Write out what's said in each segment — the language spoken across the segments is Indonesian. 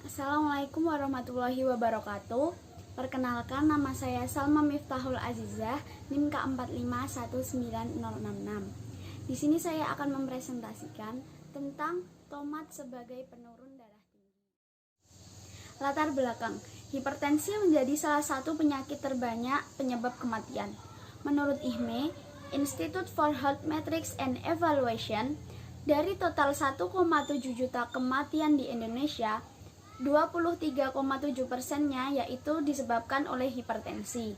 Assalamualaikum warahmatullahi wabarakatuh. Perkenalkan, nama saya Salma Miftahul Azizah, NIM K4519066. Di sini saya akan mempresentasikan tentang tomat sebagai penurun darah tinggi. Latar belakang, hipertensi menjadi salah satu penyakit terbanyak penyebab kematian. Menurut IHME, Institute for Health Metrics and Evaluation, dari total 1,7 juta kematian di Indonesia, 23,7%-nya yaitu disebabkan oleh hipertensi.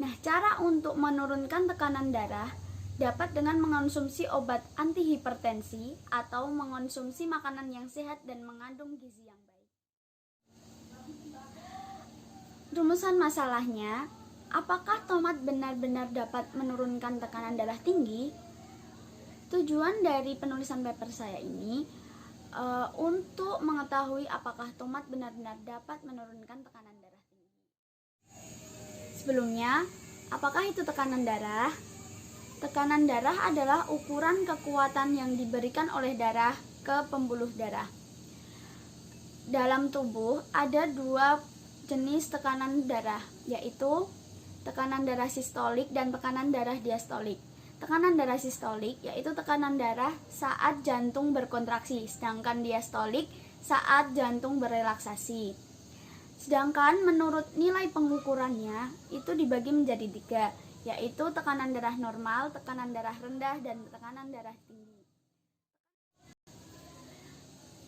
Nah, cara untuk menurunkan tekanan darah dapat dengan mengonsumsi obat antihipertensi atau mengonsumsi makanan yang sehat dan mengandung gizi yang baik. Rumusan masalahnya, apakah tomat benar-benar dapat menurunkan tekanan darah tinggi? Tujuan dari penulisan paper saya ini untuk mengetahui apakah tomat benar-benar dapat menurunkan tekanan darah tinggi. Sebelumnya, apakah itu tekanan darah? Tekanan darah adalah ukuran kekuatan yang diberikan oleh darah ke pembuluh darah. Dalam tubuh ada dua jenis tekanan darah, yaitu tekanan darah sistolik dan tekanan darah diastolik. Tekanan darah sistolik yaitu tekanan darah saat jantung berkontraksi, sedangkan diastolik saat jantung berrelaksasi. Sedangkan menurut nilai pengukurannya itu dibagi menjadi 3, yaitu tekanan darah normal, tekanan darah rendah, dan tekanan darah tinggi.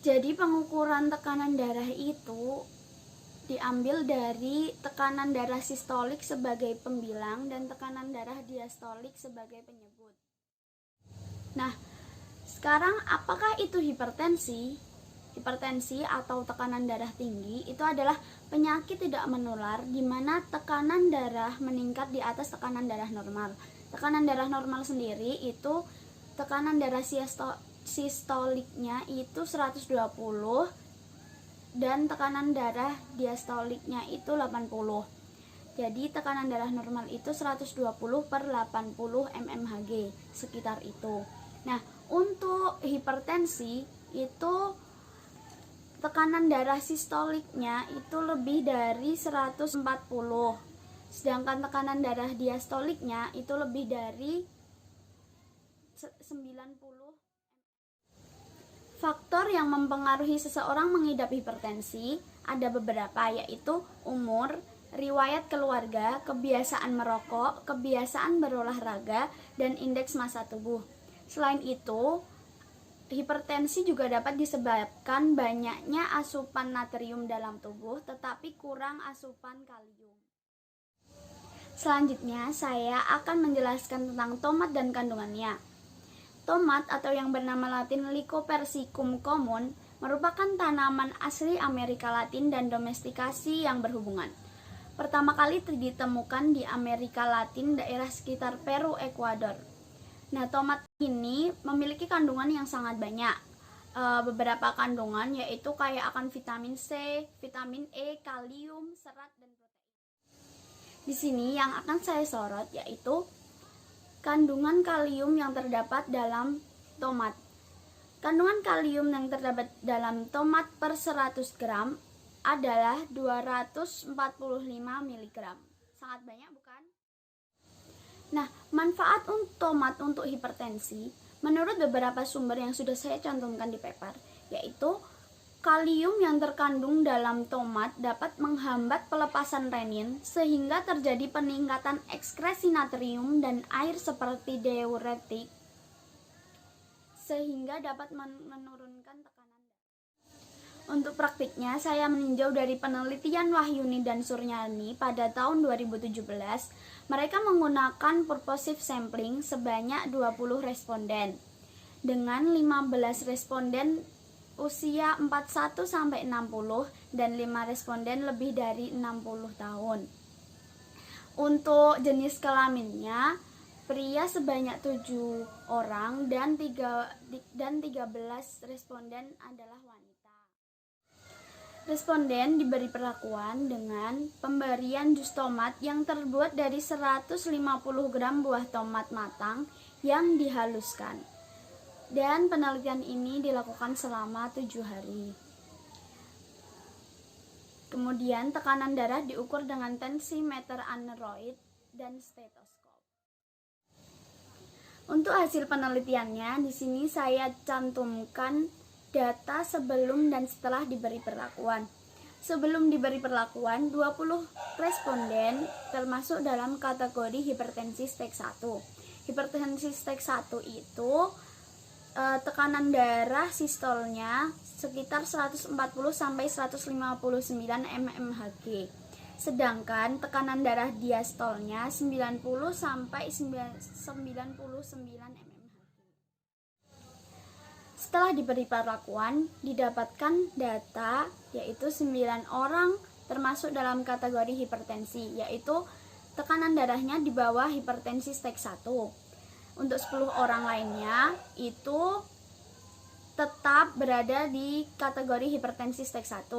Jadi pengukuran tekanan darah itu diambil dari tekanan darah sistolik sebagai pembilang dan tekanan darah diastolik sebagai penyebut. Nah, sekarang apakah itu hipertensi? Hipertensi atau tekanan darah tinggi itu adalah penyakit tidak menular di mana tekanan darah meningkat di atas tekanan darah normal. Tekanan darah normal sendiri itu tekanan darah sistoliknya itu 120 dan tekanan darah diastoliknya itu 80. Jadi tekanan darah normal itu 120/80 mmHg, sekitar itu. Nah, untuk hipertensi itu tekanan darah sistoliknya itu lebih dari 140. Sedangkan tekanan darah diastoliknya itu lebih dari 90. Faktor yang mempengaruhi seseorang mengidap hipertensi ada beberapa, yaitu umur, riwayat keluarga, kebiasaan merokok, kebiasaan berolahraga, dan indeks massa tubuh. Selain itu, hipertensi juga dapat disebabkan banyaknya asupan natrium dalam tubuh tetapi kurang asupan kalium. Selanjutnya, saya akan menjelaskan tentang tomat dan kandungannya. Tomat atau yang bernama latin Lycopersicum common merupakan tanaman asli Amerika Latin dan domestikasi yang berhubungan. Pertama kali ditemukan di Amerika Latin daerah sekitar Peru, Ekuador. Nah, tomat ini memiliki kandungan yang sangat banyak. Beberapa kandungan yaitu kaya akan vitamin C, vitamin E, kalium, serat, dan protein. Di sini yang akan saya sorot yaitu kandungan kalium yang terdapat dalam tomat. Kandungan kalium yang terdapat dalam tomat per 100 gram adalah 245 mg. Sangat banyak, bukan? Nah, manfaat tomat untuk hipertensi menurut beberapa sumber yang sudah saya cantumkan di paper, yaitu kalium yang terkandung dalam tomat dapat menghambat pelepasan renin sehingga terjadi peningkatan ekskresi natrium dan air seperti diuretik sehingga dapat menurunkan tekanan darah. Untuk praktiknya, saya meninjau dari penelitian Wahyuni dan Suryani pada tahun 2017. Mereka menggunakan purposive sampling sebanyak 20 responden dengan 15 responden usia 41-60 dan 5 responden lebih dari 60 tahun. Untuk jenis kelaminnya, pria sebanyak 7 orang dan 13 responden adalah wanita. Responden diberi perlakuan dengan pemberian jus tomat yang terbuat dari 150 gram buah tomat matang yang dihaluskan. Dan penelitian ini dilakukan selama 7 hari. Kemudian tekanan darah diukur dengan tensimeter aneroid dan stetoskop. Untuk hasil penelitiannya, di sini saya cantumkan data sebelum dan setelah diberi perlakuan. Sebelum diberi perlakuan, 20 responden termasuk dalam kategori hipertensi stage 1. Hipertensi stage 1 itu tekanan darah sistolnya sekitar 140 sampai 159 mmHg. Sedangkan tekanan darah diastolnya 90 sampai 99 mmHg. Setelah diberi perlakuan, didapatkan data yaitu 9 orang termasuk dalam kategori hipertensi, yaitu tekanan darahnya di bawah hipertensi stage 1. Untuk 10 orang lainnya itu tetap berada di kategori hipertensi stage 1.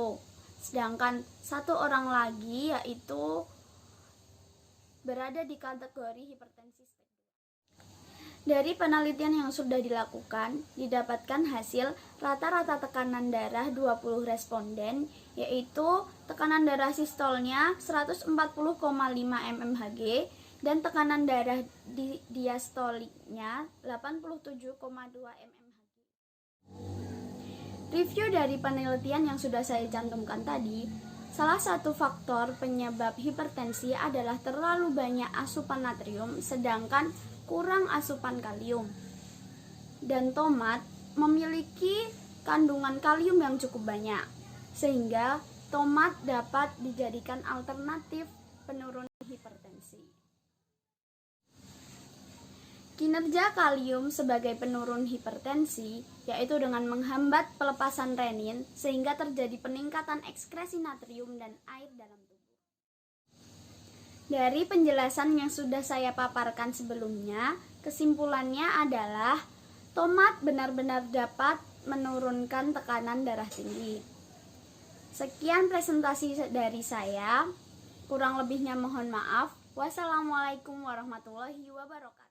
Sedangkan 1 orang lagi yaitu berada di kategori hipertensi stage 2. Dari penelitian yang sudah dilakukan, didapatkan hasil rata-rata tekanan darah 20 responden, yaitu tekanan darah sistolnya 140,5 mmHg dan tekanan darah diastoliknya 87,2 mmHg. Review dari penelitian yang sudah saya cantumkan tadi, salah satu faktor penyebab hipertensi adalah terlalu banyak asupan natrium sedangkan kurang asupan kalium. Dan tomat memiliki kandungan kalium yang cukup banyak, sehingga tomat dapat dijadikan alternatif penurun hipertensi. Kinerja kalium sebagai penurun hipertensi yaitu dengan menghambat pelepasan renin sehingga terjadi peningkatan ekskresi natrium dan air dalam tubuh. Dari penjelasan yang sudah saya paparkan sebelumnya, kesimpulannya adalah tomat benar-benar dapat menurunkan tekanan darah tinggi. Sekian presentasi dari saya, kurang lebihnya mohon maaf. Wassalamualaikum warahmatullahi wabarakatuh.